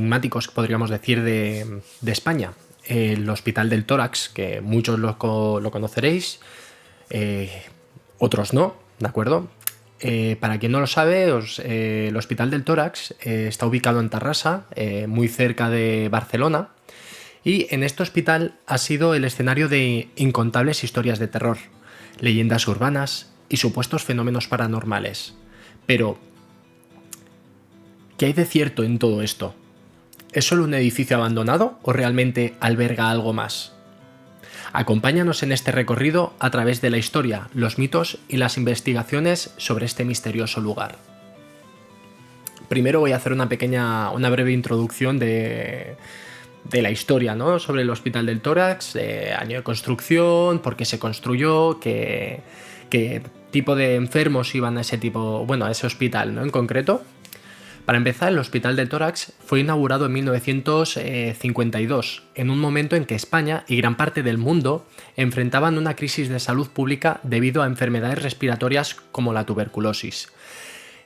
enigmáticos, podríamos decir, de España. El Hospital del Tórax, que muchos lo conoceréis, otros no, ¿de acuerdo? Para quien no lo sabe, el Hospital del Tórax está ubicado en Tarrasa, muy cerca de Barcelona, y en este hospital ha sido el escenario de incontables historias de terror, leyendas urbanas y supuestos fenómenos paranormales. Pero, ¿qué hay de cierto en todo esto? ¿Es solo un edificio abandonado o realmente alberga algo más? Acompáñanos en este recorrido a través de la historia, los mitos y las investigaciones sobre este misterioso lugar. Primero voy a hacer una breve introducción de la historia, ¿no? Sobre el Hospital del Tórax, año de construcción, por qué se construyó, qué tipo de enfermos iban a a ese hospital, ¿no? En concreto. Para empezar, el Hospital del Tórax fue inaugurado en 1952, en un momento en que España y gran parte del mundo enfrentaban una crisis de salud pública debido a enfermedades respiratorias como la tuberculosis.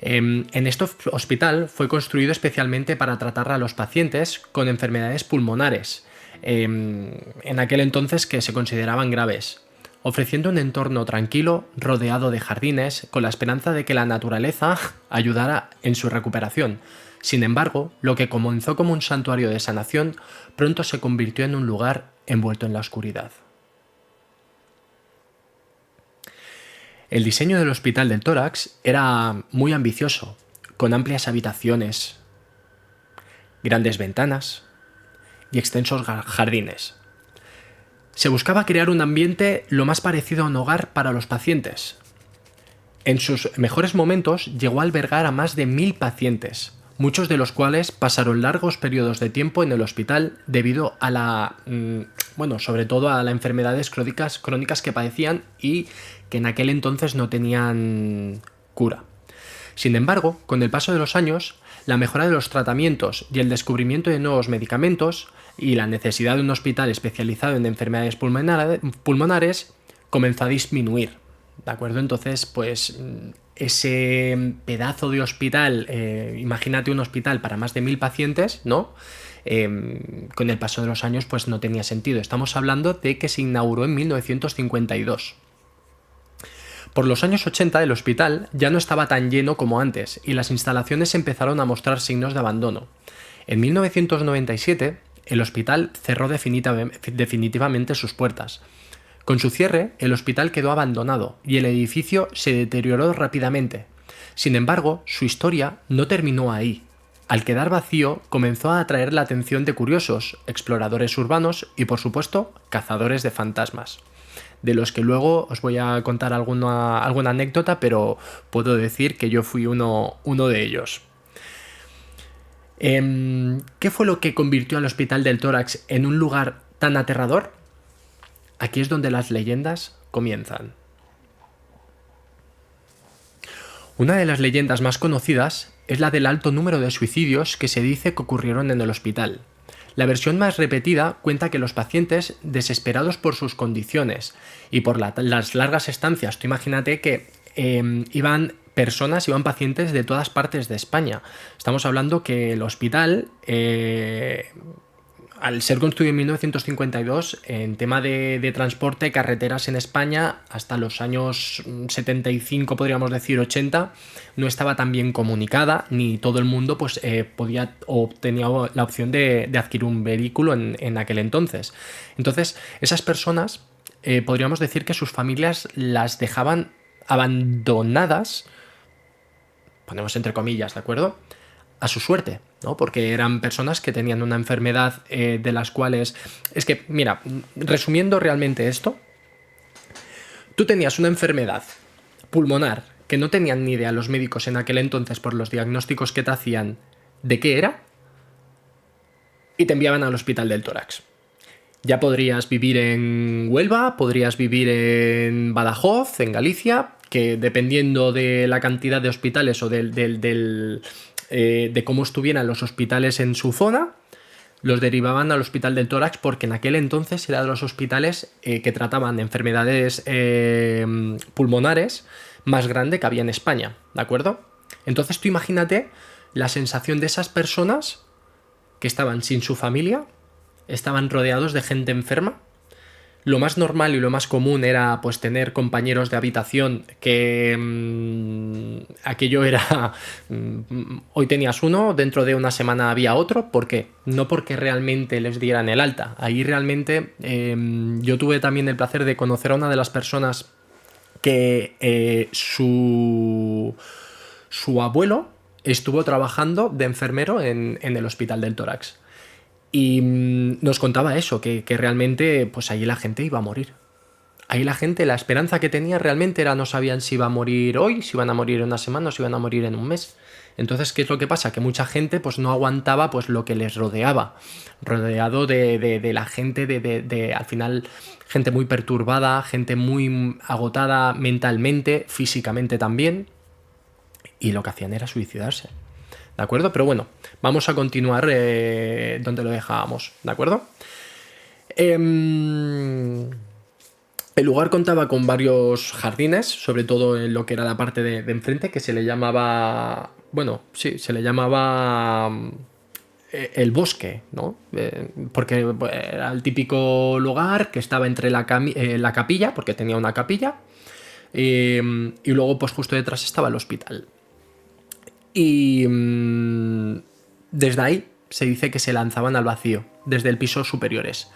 En este hospital fue construido especialmente para tratar a los pacientes con enfermedades pulmonares, en aquel entonces que se consideraban graves, ofreciendo un entorno tranquilo, rodeado de jardines, con la esperanza de que la naturaleza ayudara en su recuperación. Sin embargo, lo que comenzó como un santuario de sanación, pronto se convirtió en un lugar envuelto en la oscuridad. El diseño del Hospital del Tórax era muy ambicioso, con amplias habitaciones, grandes ventanas y extensos jardines. Se buscaba crear un ambiente lo más parecido a un hogar para los pacientes. En sus mejores momentos llegó a albergar a más de 1000 pacientes, muchos de los cuales pasaron largos periodos de tiempo en el hospital debido a sobre todo a las enfermedades crónicas que padecían y que en aquel entonces no tenían cura. Sin embargo, con el paso de los años, la mejora de los tratamientos y el descubrimiento de nuevos medicamentos y la necesidad de un hospital especializado en enfermedades pulmonares comenzó a disminuir, ¿de acuerdo? Entonces, pues ese pedazo de hospital, imagínate un hospital para más de 1000 pacientes, ¿no? Con el paso de los años, pues no tenía sentido. Estamos hablando de que se inauguró en 1952. Por los años 80 el hospital ya no estaba tan lleno como antes y las instalaciones empezaron a mostrar signos de abandono. En 1997 el hospital cerró definitivamente sus puertas. Con su cierre, el hospital quedó abandonado y el edificio se deterioró rápidamente. Sin embargo, su historia no terminó ahí. Al quedar vacío, comenzó a atraer la atención de curiosos, exploradores urbanos y, por supuesto, cazadores de fantasmas, de los que luego os voy a contar alguna anécdota, pero puedo decir que yo fui uno de ellos. ¿Qué fue lo que convirtió al Hospital del Tórax en un lugar tan aterrador? Aquí es donde las leyendas comienzan. Una de las leyendas más conocidas es la del alto número de suicidios que se dice que ocurrieron en el hospital. La versión más repetida cuenta que los pacientes, desesperados por sus condiciones y por las largas estancias, tú imagínate que iban pacientes de todas partes de España. Estamos hablando que el hospital, al ser construido en 1952, en tema de transporte, carreteras en España, hasta los años 75, podríamos decir 80, no estaba tan bien comunicada, ni todo el mundo pues, podía o tenía la opción de adquirir un vehículo en aquel entonces. Entonces, esas personas, podríamos decir que sus familias las dejaban abandonadas, ponemos entre comillas, ¿de acuerdo?, a su suerte, ¿no? Porque eran personas que tenían una enfermedad de las cuales... Es que, mira, resumiendo realmente esto, tú tenías una enfermedad pulmonar que no tenían ni idea los médicos en aquel entonces por los diagnósticos que te hacían de qué era, y te enviaban al Hospital del Tórax. Ya podrías vivir en Huelva, podrías vivir en Badajoz, en Galicia, que dependiendo de la cantidad de hospitales o de cómo estuvieran los hospitales en su zona, los derivaban al Hospital del Tórax, porque en aquel entonces era de los hospitales que trataban enfermedades pulmonares más grande que había en España, ¿de acuerdo? Entonces tú imagínate la sensación de esas personas que estaban sin su familia, estaban rodeados de gente enferma. Lo más normal y lo más común era pues tener compañeros de habitación que aquello era hoy tenías uno, dentro de una semana había otro. ¿Por qué? No porque realmente les dieran el alta. Ahí realmente yo tuve también el placer de conocer a una de las personas que su abuelo estuvo trabajando de enfermero en el hospital del tórax. Y nos contaba eso, que realmente pues allí la gente iba a morir. Ahí la gente, la esperanza que tenía realmente era no sabían si iba a morir hoy, si iban a morir en una semana o si iban a morir en un mes. Entonces, ¿qué es lo que pasa? Que mucha gente pues no aguantaba pues lo que les rodeaba. Rodeado de la gente, al final, gente muy perturbada, gente muy agotada mentalmente, físicamente también. Y lo que hacían era suicidarse. ¿De acuerdo? Pero bueno, vamos a continuar donde lo dejábamos. ¿De acuerdo? El lugar contaba con varios jardines, sobre todo en lo que era la parte de enfrente, que se le llamaba... Bueno, sí, se le llamaba el bosque, ¿no? Porque era el típico lugar que estaba entre la capilla, porque tenía una capilla, y luego pues justo detrás estaba el hospital. Y desde ahí se dice que se lanzaban al vacío, desde el piso superiores.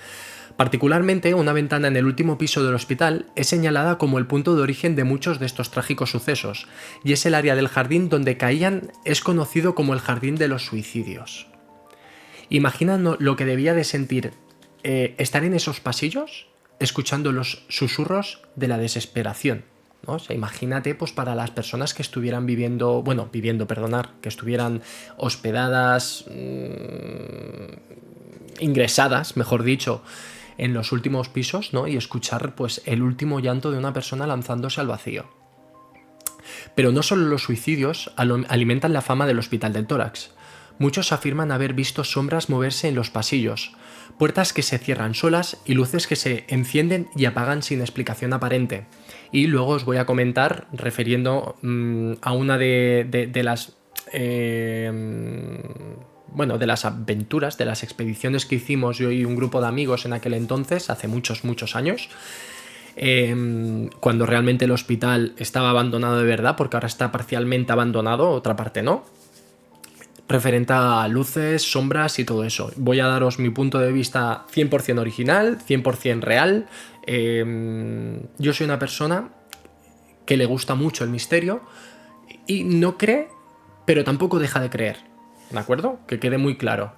Particularmente, una ventana en el último piso del hospital es señalada como el punto de origen de muchos de estos trágicos sucesos, y es el área del jardín donde caían, es conocido como el jardín de los suicidios. Imagina lo que debía de sentir estar en esos pasillos, escuchando los susurros de la desesperación, ¿no? O sea, imagínate, pues para las personas que estuvieran que estuvieran hospedadas, ingresadas, mejor dicho, en los últimos pisos, ¿no? Y escuchar pues el último llanto de una persona lanzándose al vacío. Pero no solo los suicidios alimentan la fama del hospital del tórax. Muchos afirman haber visto sombras moverse en los pasillos, puertas que se cierran solas y luces que se encienden y apagan sin explicación aparente. Y luego os voy a comentar, refiriendo a una de las... de las aventuras, de las expediciones que hicimos yo y un grupo de amigos en aquel entonces, hace muchos, muchos años, cuando realmente el hospital estaba abandonado de verdad, porque ahora está parcialmente abandonado, otra parte no, referente a luces, sombras y todo eso. Voy a daros mi punto de vista 100% original, 100% real. Yo soy una persona que le gusta mucho el misterio y no cree, pero tampoco deja de creer. ¿De acuerdo? Que quede muy claro.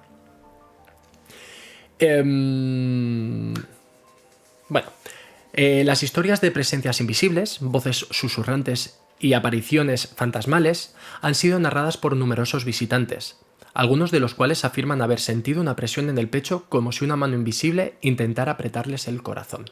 Las historias de presencias invisibles, voces susurrantes y apariciones fantasmales han sido narradas por numerosos visitantes, algunos de los cuales afirman haber sentido una presión en el pecho como si una mano invisible intentara apretarles el corazón.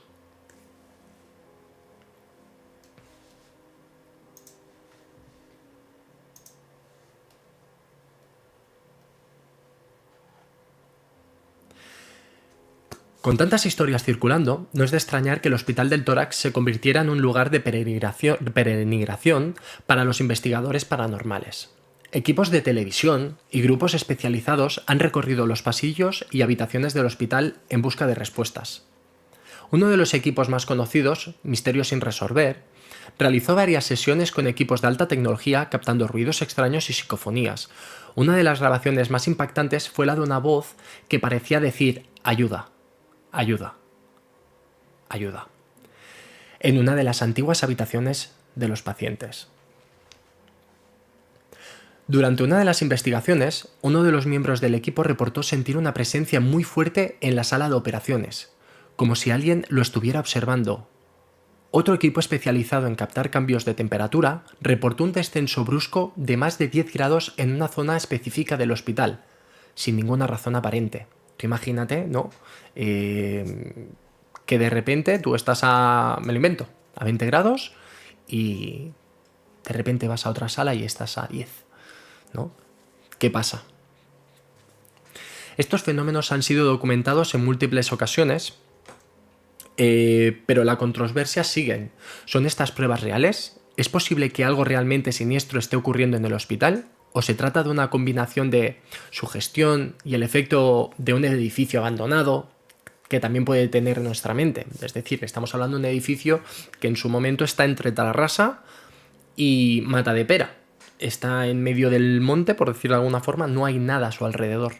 Con tantas historias circulando, no es de extrañar que el Hospital del Tórax se convirtiera en un lugar de peregrinación para los investigadores paranormales. Equipos de televisión y grupos especializados han recorrido los pasillos y habitaciones del hospital en busca de respuestas. Uno de los equipos más conocidos, Misterios sin resolver, realizó varias sesiones con equipos de alta tecnología captando ruidos extraños y psicofonías. Una de las grabaciones más impactantes fue la de una voz que parecía decir «ayuda». Ayuda. Ayuda. En una de las antiguas habitaciones de los pacientes. Durante una de las investigaciones, uno de los miembros del equipo reportó sentir una presencia muy fuerte en la sala de operaciones, como si alguien lo estuviera observando. Otro equipo especializado en captar cambios de temperatura reportó un descenso brusco de más de 10 grados en una zona específica del hospital, sin ninguna razón aparente. Tú imagínate, ¿no? Que de repente tú estás me lo invento, a 20 grados y de repente vas a otra sala y estás a 10, ¿no? ¿Qué pasa? Estos fenómenos han sido documentados en múltiples ocasiones, pero la controversia sigue. ¿Son estas pruebas reales? ¿Es posible que algo realmente siniestro esté ocurriendo en el hospital? o se trata de una combinación de su gestión y el efecto de un edificio abandonado que también puede tener nuestra mente. Es decir, estamos hablando de un edificio que en su momento está entre Tarrasa y Matadepera. Está en medio del monte, por decirlo de alguna forma, no hay nada a su alrededor.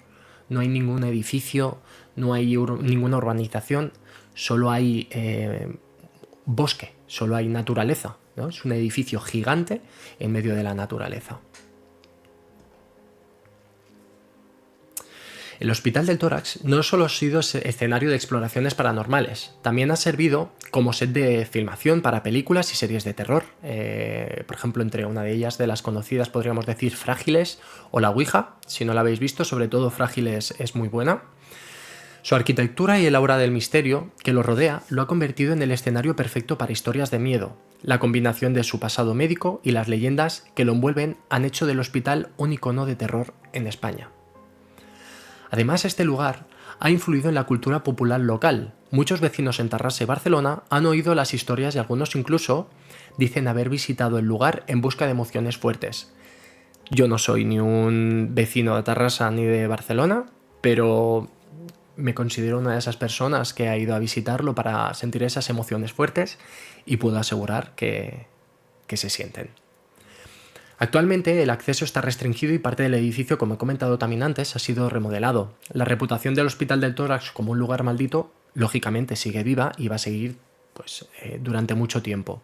No hay ningún edificio, no hay ninguna urbanización, solo hay bosque, solo hay naturaleza, ¿no? Es un edificio gigante en medio de la naturaleza. El Hospital del Tórax no solo ha sido escenario de exploraciones paranormales, también ha servido como set de filmación para películas y series de terror. Por ejemplo, entre una de ellas, de las conocidas, podríamos decir Frágiles o La Ouija. Si no la habéis visto, sobre todo Frágiles es muy buena. Su arquitectura y el aura del misterio que lo rodea lo ha convertido en el escenario perfecto para historias de miedo. La combinación de su pasado médico y las leyendas que lo envuelven han hecho del hospital un icono de terror en España. Además, este lugar ha influido en la cultura popular local. Muchos vecinos en Tarrasa y Barcelona han oído las historias y algunos incluso dicen haber visitado el lugar en busca de emociones fuertes. Yo no soy ni un vecino de Tarrasa ni de Barcelona, pero me considero una de esas personas que ha ido a visitarlo para sentir esas emociones fuertes y puedo asegurar que se sienten. Actualmente el acceso está restringido y parte del edificio, como he comentado también antes, ha sido remodelado. La reputación del Hospital del Tórax como un lugar maldito, lógicamente, sigue viva y va a seguir durante mucho tiempo.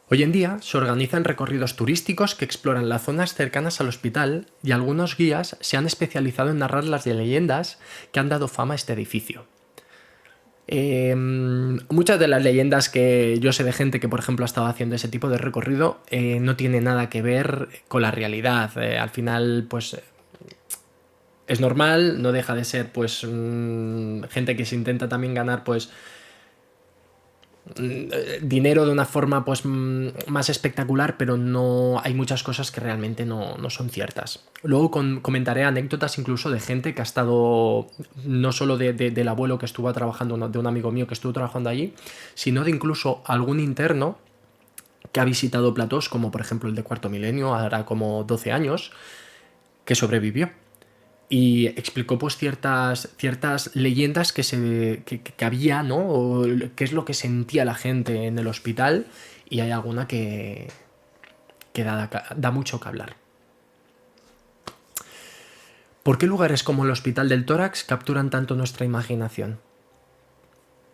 Hoy en día se organizan recorridos turísticos que exploran las zonas cercanas al hospital y algunos guías se han especializado en narrar las leyendas que han dado fama a este edificio. Muchas de las leyendas que yo sé de gente que, por ejemplo, ha estado haciendo ese tipo de recorrido no tiene nada que ver con la realidad. Al final, pues es normal, no deja de ser pues gente que se intenta también ganar pues dinero de una forma pues más espectacular, pero no hay muchas cosas que realmente no son ciertas. Luego comentaré anécdotas incluso de gente que ha estado, no solo del abuelo que estuvo trabajando, de un amigo mío que estuvo trabajando allí, sino de incluso algún interno que ha visitado platós, como por ejemplo el de Cuarto Milenio, hará como 12 años, que sobrevivió. Y explicó pues ciertas leyendas que había, ¿no? O qué es lo que sentía la gente en el hospital, y hay alguna que da mucho que hablar. ¿Por qué lugares como el Hospital del Tórax capturan tanto nuestra imaginación?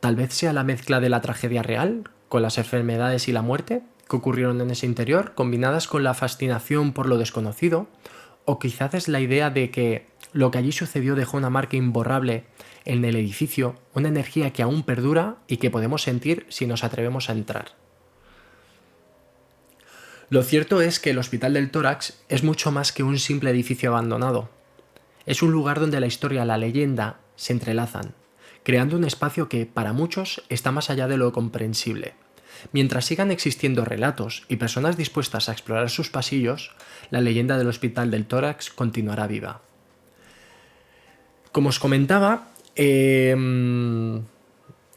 Tal vez sea la mezcla de la tragedia real, con las enfermedades y la muerte que ocurrieron en ese interior, combinadas con la fascinación por lo desconocido, o quizás es la idea de que lo que allí sucedió dejó una marca imborrable en el edificio, una energía que aún perdura y que podemos sentir si nos atrevemos a entrar. Lo cierto es que el Hospital del Tórax es mucho más que un simple edificio abandonado. Es un lugar donde la historia y la leyenda se entrelazan, creando un espacio que, para muchos, está más allá de lo comprensible. Mientras sigan existiendo relatos y personas dispuestas a explorar sus pasillos, la leyenda del Hospital del Tórax continuará viva. Como os comentaba, y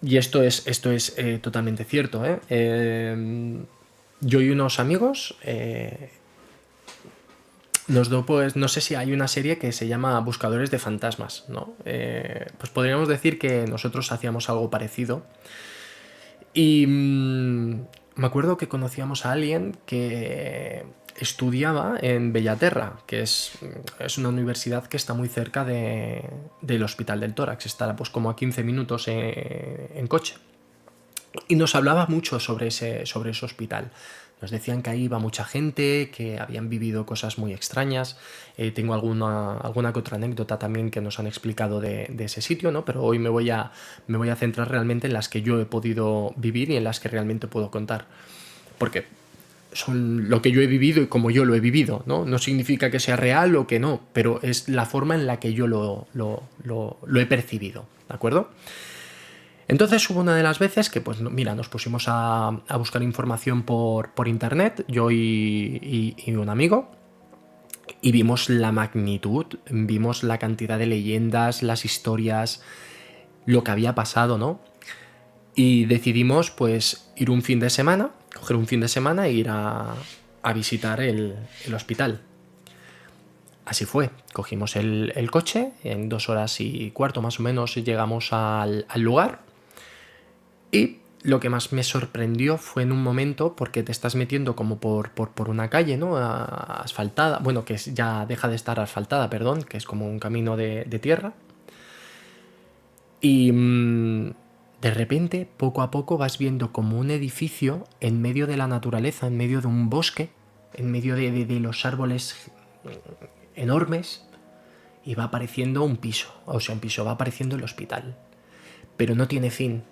esto es totalmente cierto, yo y unos amigos pues no sé si hay una serie que se llama Buscadores de Fantasmas, ¿no? Pues podríamos decir que nosotros hacíamos algo parecido. Y me acuerdo que conocíamos a alguien que estudiaba en Bellaterra, que es una universidad que está muy cerca del Hospital del Tórax, está pues como a 15 minutos en coche. Y nos hablaba mucho sobre ese hospital. Nos decían que ahí iba mucha gente, que habían vivido cosas muy extrañas. Tengo alguna que otra anécdota también que nos han explicado de ese sitio, ¿no? Pero hoy me voy a centrar realmente en las que yo he podido vivir y en las que realmente puedo contar. Porque son lo que yo he vivido y como yo lo he vivido, ¿no? No significa que sea real o que no, pero es la forma en la que yo lo he percibido, ¿de acuerdo? Entonces hubo una de las veces que, pues mira, nos pusimos a buscar información por internet, yo y un amigo, y vimos la magnitud, vimos la cantidad de leyendas, las historias, lo que había pasado, ¿no? Y decidimos, pues, coger un fin de semana e ir a visitar el hospital. así fue. Cogimos el coche, en 2 horas y cuarto más o menos llegamos al lugar. Y lo que más me sorprendió fue en un momento, porque te estás metiendo como por una calle, ¿no? Asfaltada, bueno, que ya deja de estar asfaltada, perdón, que es como un camino de tierra. Y de repente, poco a poco, vas viendo como un edificio en medio de la naturaleza, en medio de un bosque, en medio de los árboles enormes, y va apareciendo un piso, o sea, un piso, va apareciendo el hospital. Pero no tiene fin.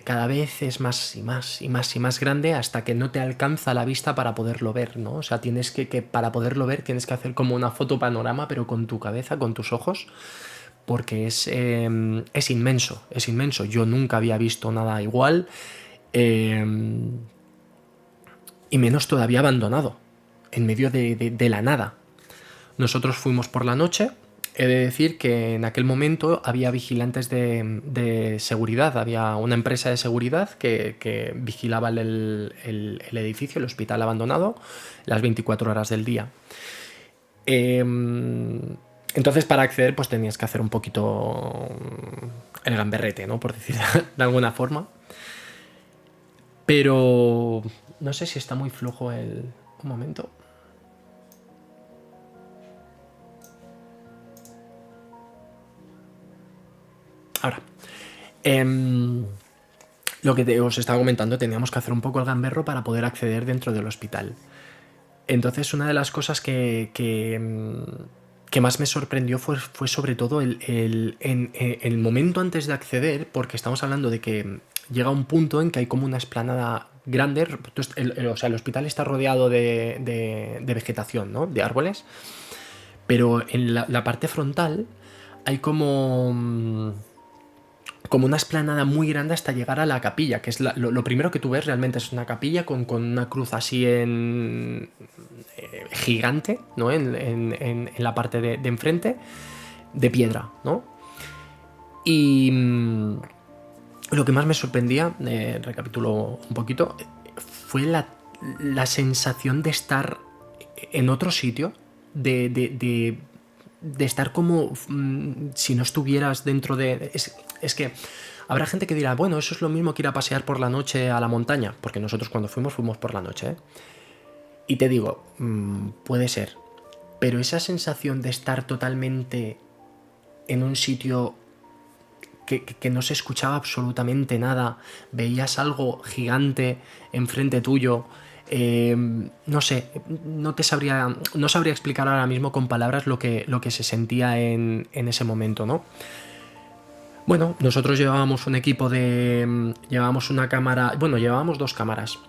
Cada vez es más y más y más y más grande hasta que no te alcanza la vista para poderlo ver, ¿no? O sea, tienes que para poderlo ver tienes que hacer como una foto panorama, pero con tu cabeza, con tus ojos, porque es inmenso, es inmenso. Yo nunca había visto nada igual, eh, y menos todavía abandonado, en medio de la nada. Nosotros fuimos por la noche. He de decir que en aquel momento había vigilantes de seguridad, había una empresa de seguridad que vigilaba el edificio, el hospital abandonado, las 24 horas del día. Entonces, para acceder, pues tenías que hacer un poquito el gamberrete, ¿no? Por decir de alguna forma. Pero no sé si está muy flojo el... Un momento. Ahora, lo que os estaba comentando, teníamos que hacer un poco el gamberro para poder acceder dentro del hospital. Entonces, una de las cosas que más me sorprendió fue sobre todo el momento antes de acceder, porque estamos hablando de que llega un punto en que hay como una explanada grande. O sea, el hospital está rodeado de vegetación, ¿no? De árboles, pero en la parte frontal hay como una explanada muy grande hasta llegar a la capilla, que es lo primero que tú ves realmente es una capilla con una cruz así gigante, ¿no? En la parte de enfrente, de piedra, ¿no? Y lo que más me sorprendía, recapitulo un poquito, fue la sensación de estar en otro sitio, de estar como si no estuvieras dentro de... Es que habrá gente que dirá, bueno, eso es lo mismo que ir a pasear por la noche a la montaña, porque nosotros cuando fuimos por la noche, ¿eh? Y te digo, puede ser, pero esa sensación de estar totalmente en un sitio que no se escuchaba absolutamente nada, veías algo gigante enfrente tuyo, no sé, no sabría explicar ahora mismo con palabras lo que se sentía en ese momento, ¿no? Bueno, nosotros llevábamos un equipo llevábamos una cámara, bueno, llevábamos 2 cámaras.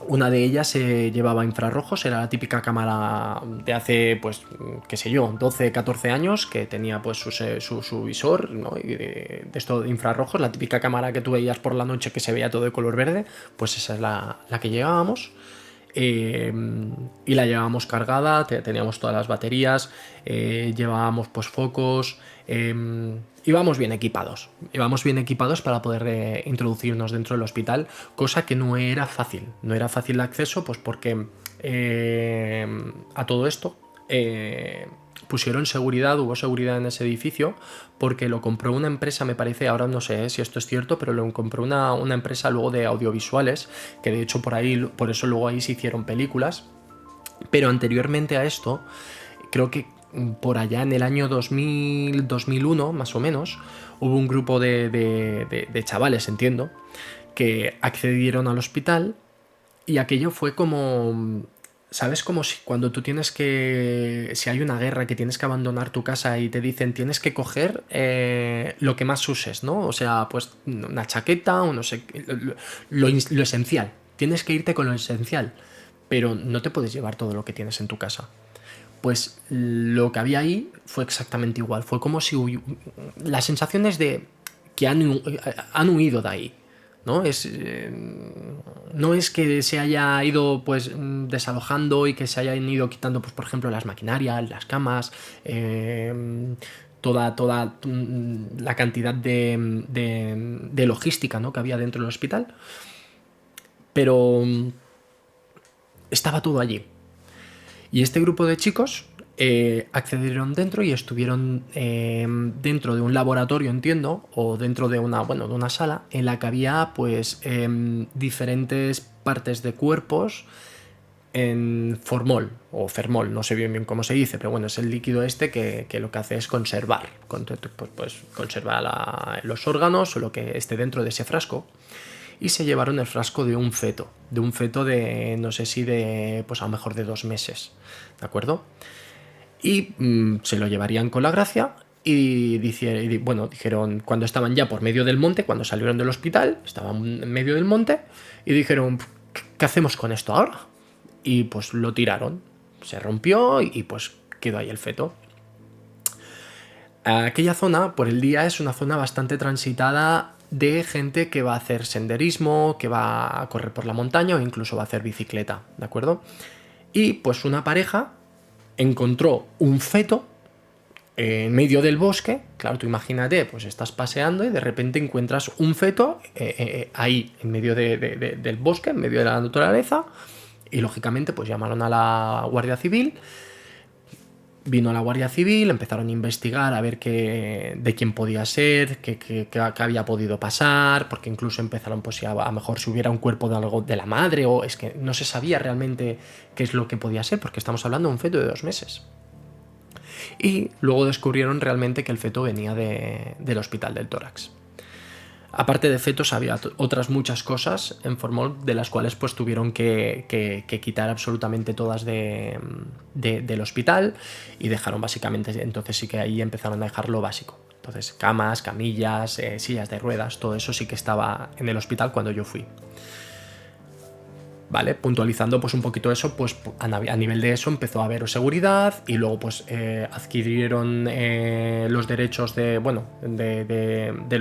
Una de ellas llevaba infrarrojos, era la típica cámara de hace, pues, qué sé yo, 12, 14 años, que tenía pues su visor, ¿no? Y de esto de infrarrojos, la típica cámara que tú veías por la noche que se veía todo de color verde, pues esa es la que llevábamos. Y la llevábamos cargada, teníamos todas las baterías, llevábamos pues focos, íbamos bien equipados para poder introducirnos dentro del hospital, cosa que no era fácil de acceso, pues porque a todo esto pusieron seguridad, hubo seguridad en ese edificio, porque lo compró una empresa, me parece, ahora no sé si esto es cierto, pero lo compró una empresa luego de audiovisuales, que de hecho por eso luego ahí se hicieron películas. Pero anteriormente a esto, creo que por allá en el año 2000, 2001, más o menos, hubo un grupo de chavales, entiendo, que accedieron al hospital, y aquello fue como... ¿Sabes? Como si cuando tú tienes que... Si hay una guerra que tienes que abandonar tu casa y te dicen tienes que coger lo que más uses, ¿no? O sea, pues una chaqueta o no sé... Lo esencial. Tienes que irte con lo esencial. Pero no te puedes llevar todo lo que tienes en tu casa. Pues lo que había ahí fue exactamente igual. Fue como si... Las sensaciones de que han huido de ahí, ¿no? No es que se haya ido pues desalojando y que se hayan ido quitando, pues por ejemplo, las maquinarias, las camas, toda la cantidad de logística, ¿no? Que había dentro del hospital, pero estaba todo allí. Y este grupo de chicos accedieron dentro y estuvieron dentro de un laboratorio, entiendo, o dentro de una sala en la que había pues diferentes partes de cuerpos en formol o fermol, no sé bien cómo se dice, pero bueno, es el líquido este que lo que hace es conservar, pues conservar los órganos o lo que esté dentro de ese frasco. Y se llevaron el frasco de un feto de, no sé si de, pues a lo mejor de 2 meses, ¿de acuerdo? Y se lo llevarían con la gracia y dijeron, cuando estaban ya por medio del monte, cuando salieron del hospital, estaban en medio del monte y dijeron, ¿qué hacemos con esto ahora? Y pues lo tiraron, se rompió y pues quedó ahí el feto. Aquella zona por el día es una zona bastante transitada de gente que va a hacer senderismo, que va a correr por la montaña o incluso va a hacer bicicleta, ¿de acuerdo? Y pues una pareja encontró un feto en medio del bosque. Claro, tú imagínate, pues estás paseando y de repente encuentras un feto ahí, en medio del bosque, en medio de la naturaleza, y lógicamente pues llamaron a la Guardia Civil. Vino la Guardia Civil, empezaron a investigar a ver de quién podía ser, qué había podido pasar, porque incluso empezaron, pues a lo mejor si hubiera un cuerpo de la madre, o es que no se sabía realmente qué es lo que podía ser, porque estamos hablando de un feto de 2 meses. Y luego descubrieron realmente que el feto venía del Hospital del Tórax. Aparte de fetos había otras muchas cosas en Formol de las cuales pues tuvieron que quitar absolutamente todas del hospital y dejaron básicamente, entonces sí que ahí empezaron a dejar lo básico. Entonces camas, camillas, sillas de ruedas, todo eso sí que estaba en el hospital cuando yo fui. ¿Vale? Puntualizando pues un poquito eso, pues a nivel de eso empezó a haber seguridad y luego pues adquirieron los derechos del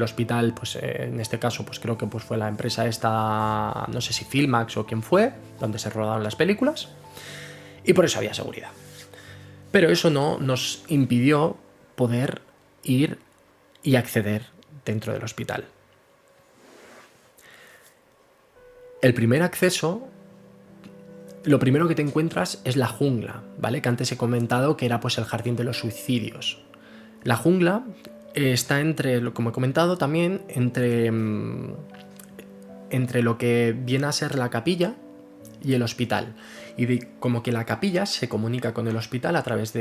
hospital, pues en este caso pues creo que pues fue la empresa esta, no sé si Filmax o quién fue, donde se rodaron las películas, y por eso había seguridad. Pero eso no nos impidió poder ir y acceder dentro del hospital. El primer acceso, lo primero que te encuentras es la jungla, ¿vale? Que antes he comentado que era pues el jardín de los suicidios. La jungla está como he comentado también, entre lo que viene a ser la capilla y el hospital. Y como que la capilla se comunica con el hospital a través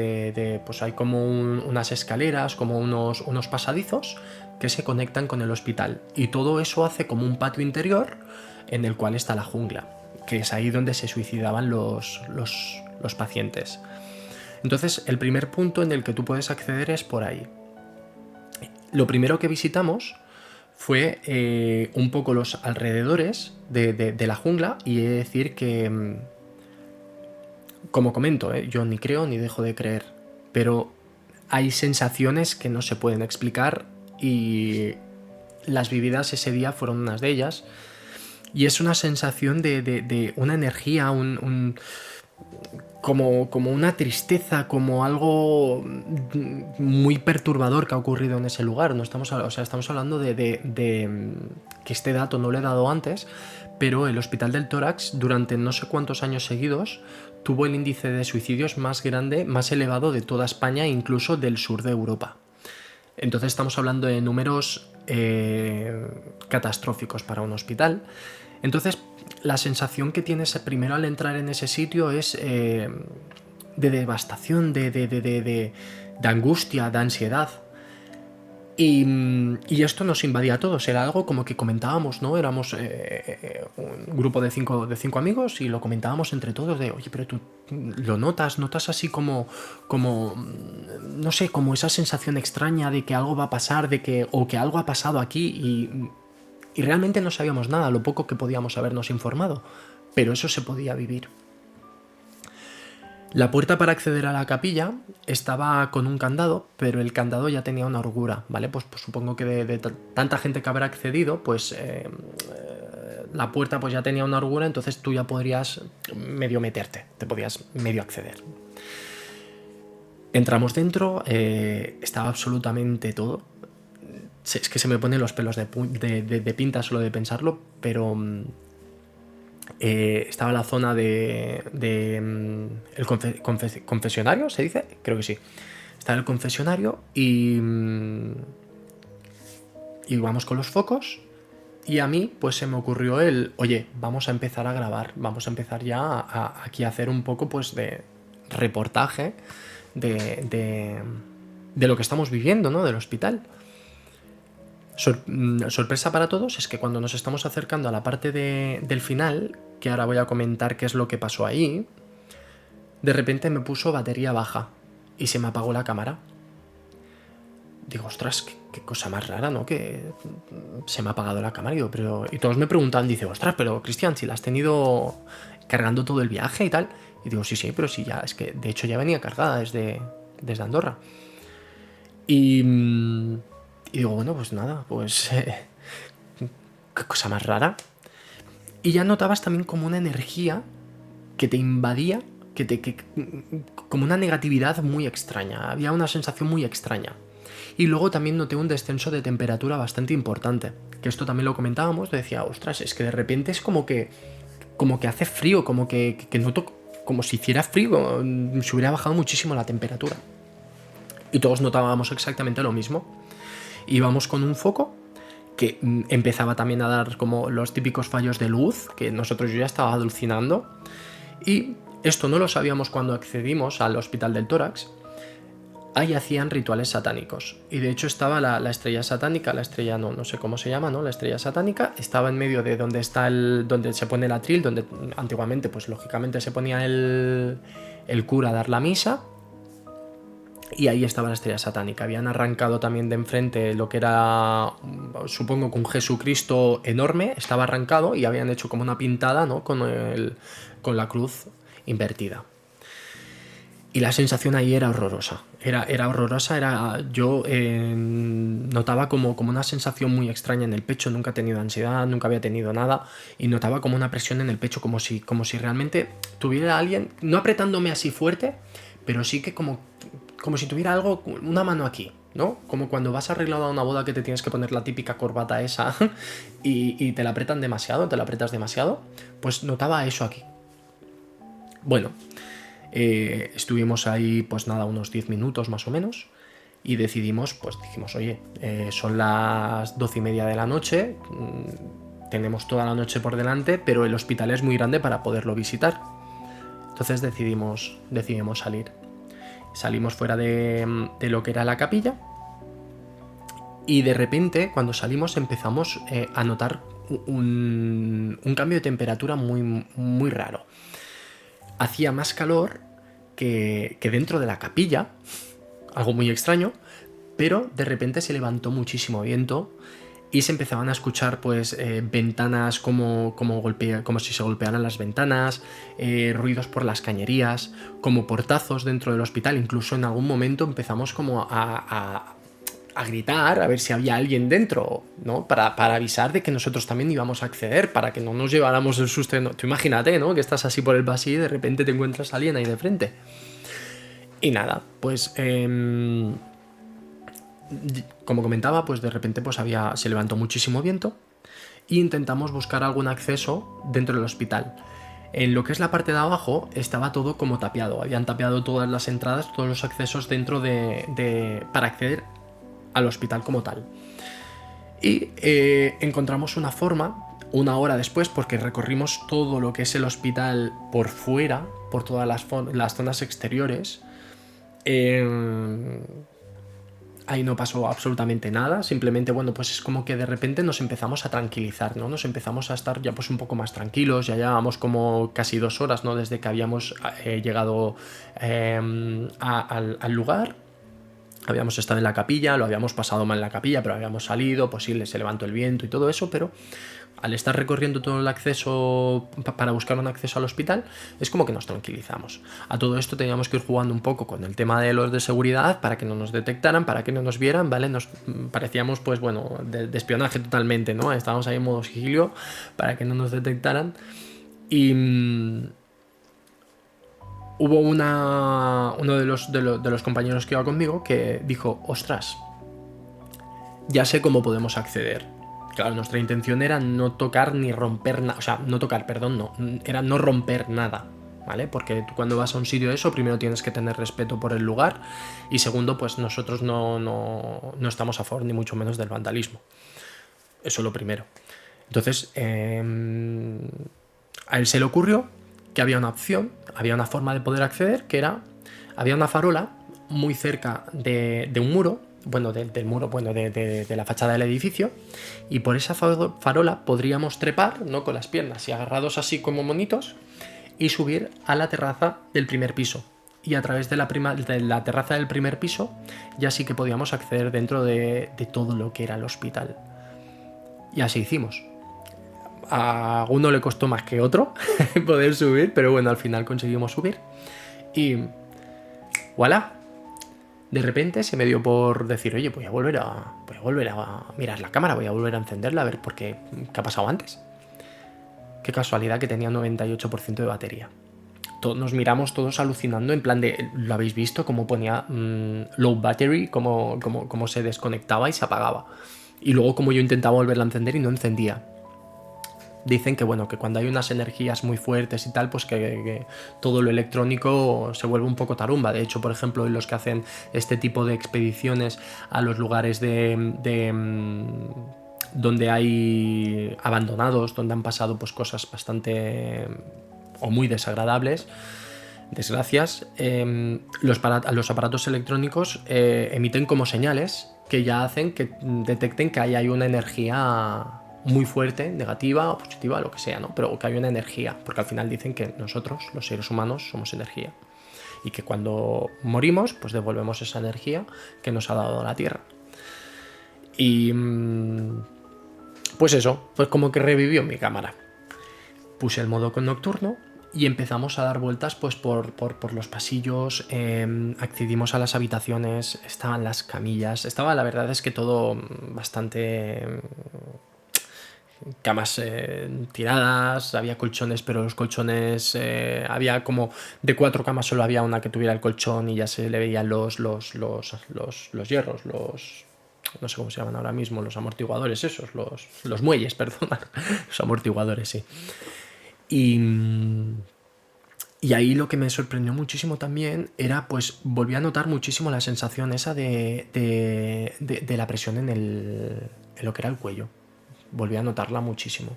pues hay como unas escaleras, como unos pasadizos que se conectan con el hospital. Y todo eso hace como un patio interior en el cual está la jungla, que es ahí donde se suicidaban los pacientes. Entonces, el primer punto en el que tú puedes acceder es por ahí. Lo primero que visitamos fue un poco los alrededores de la jungla, y he de decir que, como comento, yo ni creo ni dejo de creer, pero hay sensaciones que no se pueden explicar y las vividas ese día fueron unas de ellas. Y es una sensación de una energía, como una tristeza, como algo muy perturbador que ha ocurrido en ese lugar. No estamos hablando de que este dato no lo he dado antes, pero el Hospital del Tórax durante no sé cuántos años seguidos tuvo el índice de suicidios más grande, más elevado de toda España e incluso del sur de Europa. Entonces estamos hablando de números catastróficos para un hospital. Entonces, la sensación que tienes primero al entrar en ese sitio es de devastación, de angustia, de ansiedad. Y esto nos invadía a todos. Era algo como que comentábamos, ¿no? Éramos un grupo de cinco amigos y lo comentábamos entre todos de, oye, pero tú lo notas así como no sé, como esa sensación extraña de que algo va a pasar, o que algo ha pasado aquí, y realmente no sabíamos nada, lo poco que podíamos habernos informado, pero eso se podía vivir. La puerta para acceder a la capilla estaba con un candado, pero el candado ya tenía una holgura, ¿vale? Pues supongo que de tanta gente que habrá accedido, pues la puerta pues ya tenía una holgura, entonces tú ya podrías medio meterte, te podías medio acceder. Entramos dentro, estaba absolutamente todo. Es que se me ponen los pelos de pinta solo de pensarlo, pero Estaba la zona el confesionario, ¿se dice? Creo que sí. Estaba el confesionario y vamos con los focos. Y a mí, pues se me ocurrió oye, vamos a empezar a grabar, vamos a empezar ya aquí a hacer un poco, pues, de reportaje de lo que estamos viviendo, ¿no? Del hospital. Sorpresa para todos es que cuando nos estamos acercando a la parte del final, que ahora voy a comentar qué es lo que pasó ahí, de repente me puso batería baja y se me apagó la cámara. Digo, ostras, qué cosa más rara, ¿no? Que se me ha apagado la cámara. Y todos me preguntan, dice, ostras, pero Cristian, si la has tenido cargando todo el viaje y tal. Y digo, sí, pero sí, ya, es que de hecho ya venía cargada desde Andorra. Y digo, bueno, pues nada, pues qué cosa más rara. Y ya notabas también como una energía que te invadía, como una negatividad muy extraña. Había una sensación muy extraña. Y luego también noté un descenso de temperatura bastante importante. Que esto también lo comentábamos, decía, ostras, es que de repente es como que hace frío, como que noto como si hiciera frío, como se hubiera bajado muchísimo la temperatura. Y todos notábamos exactamente lo mismo. Íbamos con un foco que empezaba también a dar como los típicos fallos de luz, que yo ya estaba alucinando. Y esto no lo sabíamos cuando accedimos al hospital del tórax. Ahí hacían rituales satánicos. Y de hecho estaba la estrella satánica, la estrella no sé cómo se llama, ¿no? La estrella satánica estaba en medio de donde está donde se pone el atril, donde antiguamente, pues lógicamente se ponía el cura a dar la misa. Y ahí estaba la estrella satánica. Habían arrancado también de enfrente lo que era, supongo que un Jesucristo enorme, estaba arrancado y habían hecho como una pintada, ¿no? Con la cruz invertida. Y la sensación ahí era horrorosa. Era horrorosa. Yo notaba como una sensación muy extraña en el pecho. Nunca he tenido ansiedad, nunca había tenido nada. Y notaba como una presión en el pecho, como si realmente tuviera alguien, no apretándome así fuerte, pero sí que como si tuviera algo, una mano aquí, ¿no? Como cuando vas arreglado a una boda que te tienes que poner la típica corbata esa y te la apretan demasiado, te la apretas demasiado. Pues notaba eso aquí. Bueno, estuvimos ahí pues nada, unos 10 minutos más o menos y dijimos, oye, son las 12:30 de la noche, tenemos toda la noche por delante, pero el hospital es muy grande para poderlo visitar. Entonces decidimos salir. Salimos fuera de lo que era la capilla y de repente cuando salimos empezamos a notar un cambio de temperatura muy, muy raro. Hacía más calor que dentro de la capilla, algo muy extraño, pero de repente se levantó muchísimo viento y se empezaban a escuchar pues ventanas como si se golpearan las ventanas, ruidos por las cañerías, como portazos dentro del hospital. Incluso en algún momento empezamos como a gritar a ver si había alguien dentro, ¿no? Para avisar de que nosotros también íbamos a acceder, para que no nos lleváramos el susto. Tú imagínate, ¿no? Que estás así por el pasillo y de repente te encuentras a alguien ahí de frente. Y nada, pues como comentaba, pues de repente pues se levantó muchísimo viento e intentamos buscar algún acceso dentro del hospital. En lo que es la parte de abajo estaba todo como tapiado, habían tapiado todas las entradas, todos los accesos dentro para acceder al hospital como tal. Y encontramos una forma, una hora después, porque recorrimos todo lo que es el hospital por fuera, por todas las zonas exteriores. Ahí no pasó absolutamente nada, simplemente, bueno, pues es como que de repente nos empezamos a tranquilizar, ¿no? Nos empezamos a estar ya pues un poco más tranquilos, ya llevábamos como casi 2 horas, ¿no? Desde que habíamos llegado al lugar. Habíamos estado en la capilla, lo habíamos pasado mal en la capilla, pero habíamos salido, pues sí, se levantó el viento y todo eso, pero al estar recorriendo todo el acceso para buscar un acceso al hospital, es como que nos tranquilizamos. A todo esto teníamos que ir jugando un poco con el tema de los de seguridad para que no nos detectaran, para que no nos vieran, ¿vale? Nos parecíamos, pues bueno, de espionaje totalmente, ¿no? Estábamos ahí en modo sigilio para que no nos detectaran. Y hubo uno de los compañeros que iba conmigo que dijo, ostras, ya sé cómo podemos acceder. Claro, nuestra intención era no tocar ni romper nada, o sea, no tocar, perdón, no, era no romper nada, ¿vale? Porque tú cuando vas a un sitio de eso, primero tienes que tener respeto por el lugar y segundo, pues nosotros no estamos a favor ni mucho menos del vandalismo. Eso es lo primero. Entonces, a él se le ocurrió que había una opción, había una forma de poder acceder, que era, había una farola muy cerca de un muro, bueno, del muro, bueno, de la fachada del edificio, y por esa farola podríamos trepar, ¿no? Con las piernas y agarrados así como monitos, y subir a la terraza del primer piso. Y a través de la terraza del primer piso ya sí que podíamos acceder dentro de todo lo que era el hospital. Y así hicimos. A uno le costó más que otro poder subir, pero bueno, al final conseguimos subir. Y voilà. De repente se me dio por decir, oye, voy a volver a mirar la cámara, voy a volver a encenderla, a ver qué ha pasado antes. Qué casualidad que tenía 98% de batería. Nos miramos todos alucinando, en plan de, ¿lo habéis visto? Cómo ponía low battery, cómo se desconectaba y se apagaba. Y luego como yo intentaba volverla a encender y no encendía. Dicen que bueno, que cuando hay unas energías muy fuertes y tal, pues que todo lo electrónico se vuelve un poco tarumba. De hecho, por ejemplo, los que hacen este tipo de expediciones a los lugares donde hay abandonados, donde han pasado pues cosas bastante o muy desagradables, desgracias, los aparatos electrónicos emiten como señales que ya hacen que detecten que ahí hay una energía muy fuerte, negativa o positiva, lo que sea, ¿no? Pero que hay una energía, porque al final dicen que nosotros, los seres humanos, somos energía. Y que cuando morimos, pues devolvemos esa energía que nos ha dado la Tierra. Y pues eso, pues como que revivió mi cámara. Puse el modo con nocturno y empezamos a dar vueltas pues por los pasillos, accedimos a las habitaciones, estaban las camillas, estaba, la verdad es que todo bastante... camas tiradas, había colchones, pero los colchones había como de 4 camas solo había una que tuviera el colchón y ya se le veían los hierros, no sé cómo se llaman ahora mismo, los amortiguadores esos, los muelles, perdón, los amortiguadores, sí. Y ahí lo que me sorprendió muchísimo también era, pues, volví a notar muchísimo la sensación esa de la presión en lo que era el cuello. Volví a notarla muchísimo.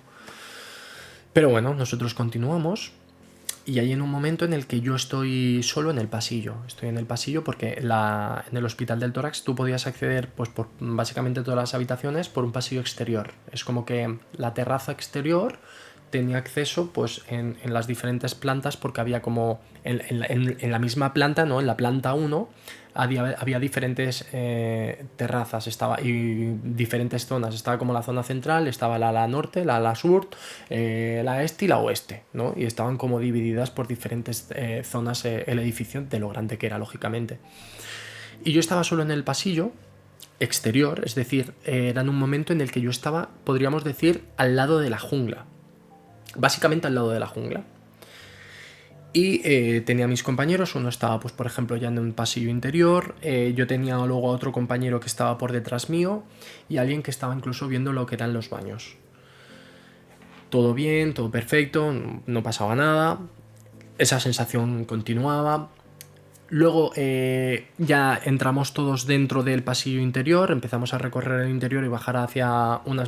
Pero bueno, nosotros continuamos y hay en un momento en el que yo estoy solo en el pasillo. Estoy en el pasillo porque en el hospital del tórax tú podías acceder pues, por básicamente todas las habitaciones por un pasillo exterior. Es como que la terraza exterior tenía acceso pues, en las diferentes plantas porque había como en la misma planta, ¿no? En la planta 1 había diferentes terrazas y diferentes zonas. Estaba como la zona central, estaba la ala norte, la ala sur, la este y la oeste, ¿no? Y estaban como divididas por diferentes zonas el edificio, de lo grande que era, lógicamente. Y yo estaba solo en el pasillo exterior, es decir, era en un momento en el que yo estaba, podríamos decir, al lado de la jungla. Básicamente al lado de la jungla. Y tenía a mis compañeros, uno estaba, pues por ejemplo, ya en un pasillo interior, yo tenía luego a otro compañero que estaba por detrás mío y alguien que estaba incluso viendo lo que eran los baños. Todo bien, todo perfecto, no pasaba nada, esa sensación continuaba. Luego ya entramos todos dentro del pasillo interior, empezamos a recorrer el interior y bajar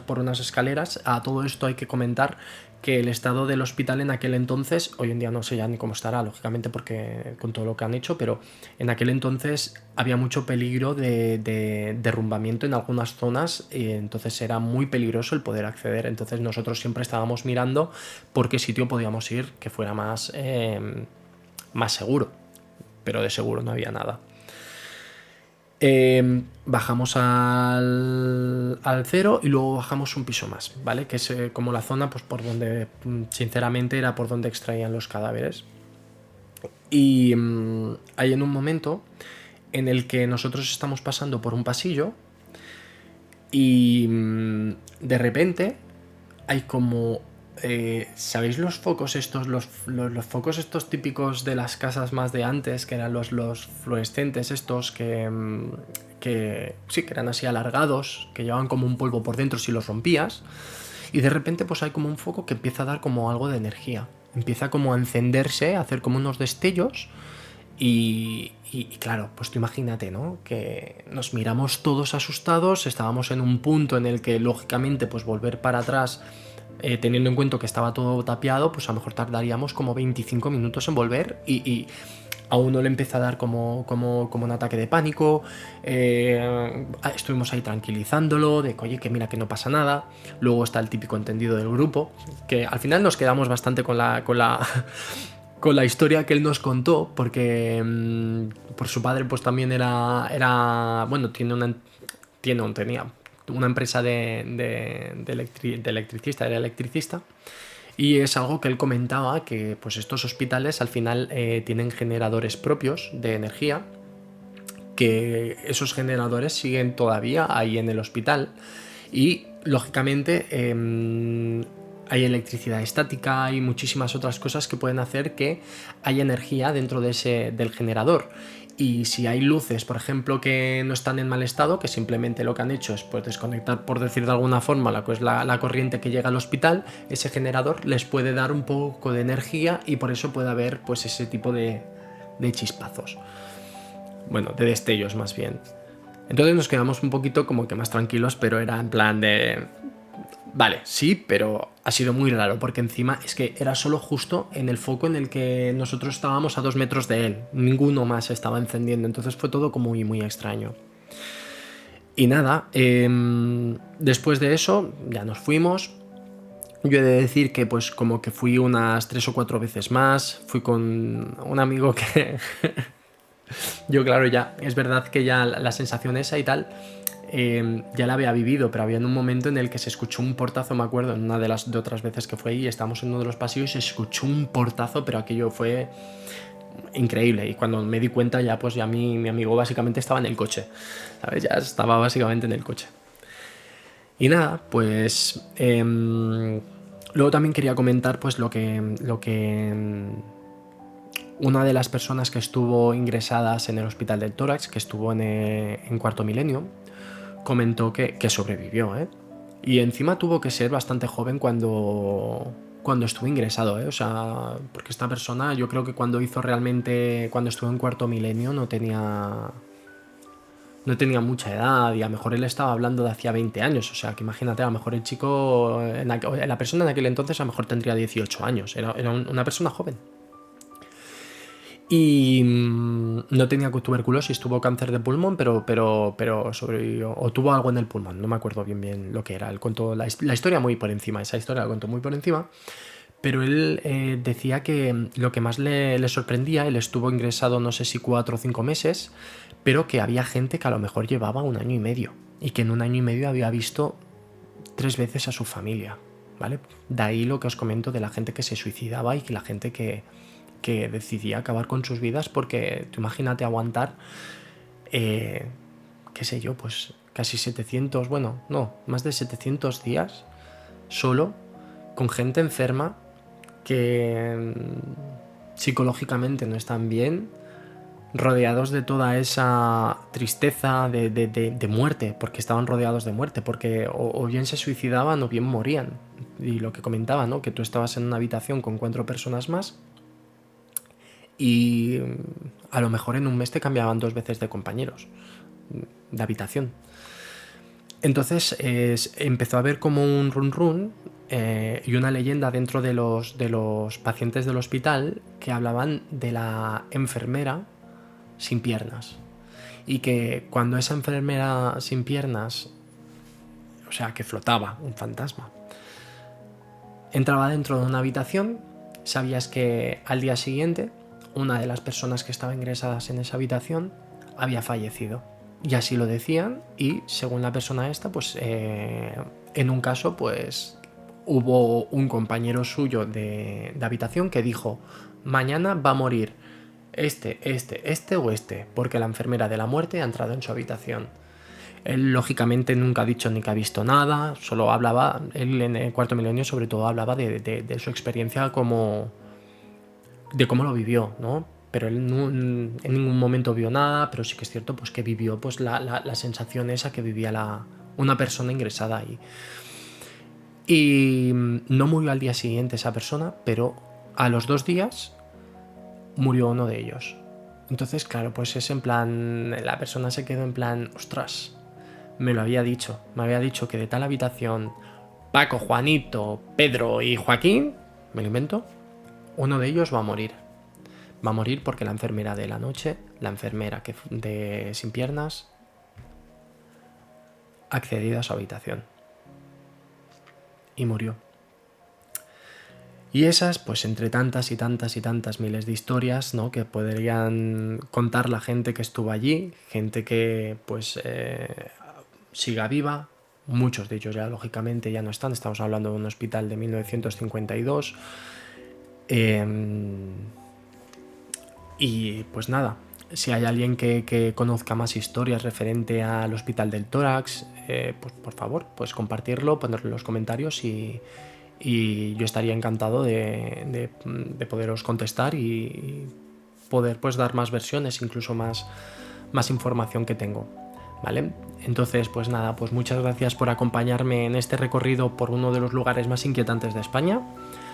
por unas escaleras. A todo esto hay que comentar que el estado del hospital en aquel entonces, hoy en día no sé ya ni cómo estará, lógicamente, porque con todo lo que han hecho, pero en aquel entonces había mucho peligro de derrumbamiento en algunas zonas y entonces era muy peligroso el poder acceder. Entonces nosotros siempre estábamos mirando por qué sitio podíamos ir que fuera más seguro, pero de seguro no había nada. Bajamos al 0 y luego bajamos un piso más, ¿vale? Que es como la zona pues, por donde, sinceramente, era por donde extraían los cadáveres. Y hay en un momento en el que nosotros estamos pasando por un pasillo y de repente hay como... ¿sabéis los focos estos? Los focos estos típicos de las casas más de antes, que eran los fluorescentes estos que que sí, que eran así alargados, que llevaban como un polvo por dentro si los rompías, y de repente pues hay como un foco que empieza a dar como algo de energía, empieza como a encenderse, a hacer como unos destellos, y claro, pues tú imagínate, ¿no? Que nos miramos todos asustados, estábamos en un punto en el que lógicamente pues volver para atrás, teniendo en cuenta que estaba todo tapiado, pues a lo mejor tardaríamos como 25 minutos en volver, y a uno le empieza a dar como un ataque de pánico. Estuvimos ahí tranquilizándolo, de que oye, que mira que no pasa nada. Luego está el típico entendido del grupo, que al final nos quedamos bastante con la con la historia que él nos contó, porque por su padre pues también bueno, tenía una empresa de electricista, era electricista, y es algo que él comentaba, que pues estos hospitales al final tienen generadores propios de energía, que esos generadores siguen todavía ahí en el hospital, y lógicamente hay electricidad estática y muchísimas otras cosas que pueden hacer que haya energía dentro del generador. Y si hay luces, por ejemplo, que no están en mal estado, que simplemente lo que han hecho es pues desconectar, por decir de alguna forma, la corriente que llega al hospital, ese generador les puede dar un poco de energía, y por eso puede haber pues ese tipo de chispazos. Bueno, de destellos más bien. Entonces nos quedamos un poquito como que más tranquilos, pero era en plan de... Vale, sí, pero ha sido muy raro, porque encima es que era solo justo en el foco en el que nosotros estábamos a 2 metros de él. Ninguno más se estaba encendiendo, entonces fue todo como muy, muy extraño. Y nada, después de eso ya nos fuimos. Yo he de decir que pues como que fui unas 3 o 4 veces más. Fui con un amigo que... Yo claro, ya es verdad que ya la sensación esa y tal... ya la había vivido, pero había un momento en el que se escuchó un portazo, me acuerdo, en una de las otras veces que fue ahí, estábamos en uno de los pasillos y se escuchó un portazo, pero aquello fue increíble. Y cuando me di cuenta ya, pues ya mi amigo básicamente estaba en el coche, ¿sabes? Ya estaba básicamente en el coche. Y nada, pues luego también quería comentar pues lo que una de las personas que estuvo ingresadas en el hospital del tórax, que estuvo en Cuarto Milenio, comentó que sobrevivió, ¿eh? Y encima tuvo que ser bastante joven cuando estuvo ingresado, ¿eh? O sea, porque esta persona, yo creo que cuando estuvo en Cuarto Milenio no tenía mucha edad, y a lo mejor él estaba hablando de hacía 20 años, o sea, que imagínate, a lo mejor el chico, la persona en aquel entonces a lo mejor tendría 18 años, era una persona joven. Y no tenía tuberculosis, tuvo cáncer de pulmón, pero sobrevivió, o tuvo algo en el pulmón, no me acuerdo bien lo que era. Él contó la historia muy por encima, esa historia la contó muy por encima, pero él decía que lo que más le sorprendía, él estuvo ingresado no sé si 4 o 5 meses, pero que había gente que a lo mejor llevaba 1 año y medio, y que en 1 año y medio había visto 3 veces a su familia, ¿vale? De ahí lo que os comento de la gente que se suicidaba, y que la gente que decidía acabar con sus vidas, porque tú imagínate aguantar, qué sé yo, pues casi 700, bueno, no, más de 700 días solo, con gente enferma que psicológicamente no están bien, rodeados de toda esa tristeza de muerte, porque estaban rodeados de muerte, porque o bien se suicidaban o bien morían. Y lo que comentaba, ¿no? Que tú estabas en una habitación con 4 personas más, y a lo mejor en un mes te cambiaban 2 veces de compañeros de habitación. Entonces empezó a haber como un run y una leyenda dentro de los pacientes del hospital, que hablaban de la enfermera sin piernas, y que cuando esa enfermera sin piernas, o sea, que flotaba, un fantasma, entraba dentro de una habitación, sabías que al día siguiente una de las personas que estaba ingresadas en esa habitación había fallecido. Y así lo decían, y según la persona esta, pues en un caso, pues hubo un compañero suyo de habitación que dijo: mañana va a morir este o este, porque la enfermera de la muerte ha entrado en su habitación. Él lógicamente nunca ha dicho ni que ha visto nada, solo hablaba, él en el Cuarto Milenio sobre todo hablaba de su experiencia, de cómo lo vivió, ¿no? pero él en ningún momento vio nada, pero sí que es cierto pues que vivió pues la sensación esa que vivía una persona ingresada ahí. Y no murió al día siguiente esa persona, pero a los 2 días murió uno de ellos. Entonces, claro, pues es en plan, la persona se quedó en plan, ostras, me lo había dicho, me había dicho que de tal habitación, Paco, Juanito, Pedro y Joaquín, me lo invento, uno de ellos va a morir. Va a morir porque la enfermera de la noche, la enfermera sin piernas, ha accedido a su habitación. Y murió. Y esas, pues entre tantas y tantas y tantas miles de historias, ¿no?, que podrían contar la gente que estuvo allí, gente que pues siga viva, muchos de ellos ya lógicamente ya no están, estamos hablando de un hospital de 1952. Y pues nada, si hay alguien que conozca más historias referente al Hospital del Tórax, pues por favor, pues compartirlo, ponerlo en los comentarios y yo estaría encantado de poderos contestar y poder pues dar más versiones, incluso más información que tengo, ¿vale? Entonces, pues nada, pues muchas gracias por acompañarme en este recorrido por uno de los lugares más inquietantes de España.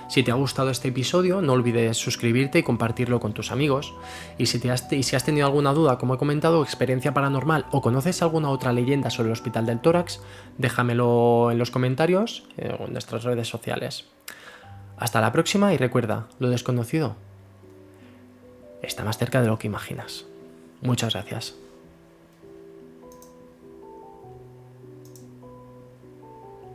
Si te ha gustado este episodio, no olvides suscribirte y compartirlo con tus amigos. Y si has tenido alguna duda, como he comentado, experiencia paranormal o conoces alguna otra leyenda sobre el Hospital del Tórax, déjamelo en los comentarios o en nuestras redes sociales. Hasta la próxima y recuerda, lo desconocido está más cerca de lo que imaginas. Muchas gracias.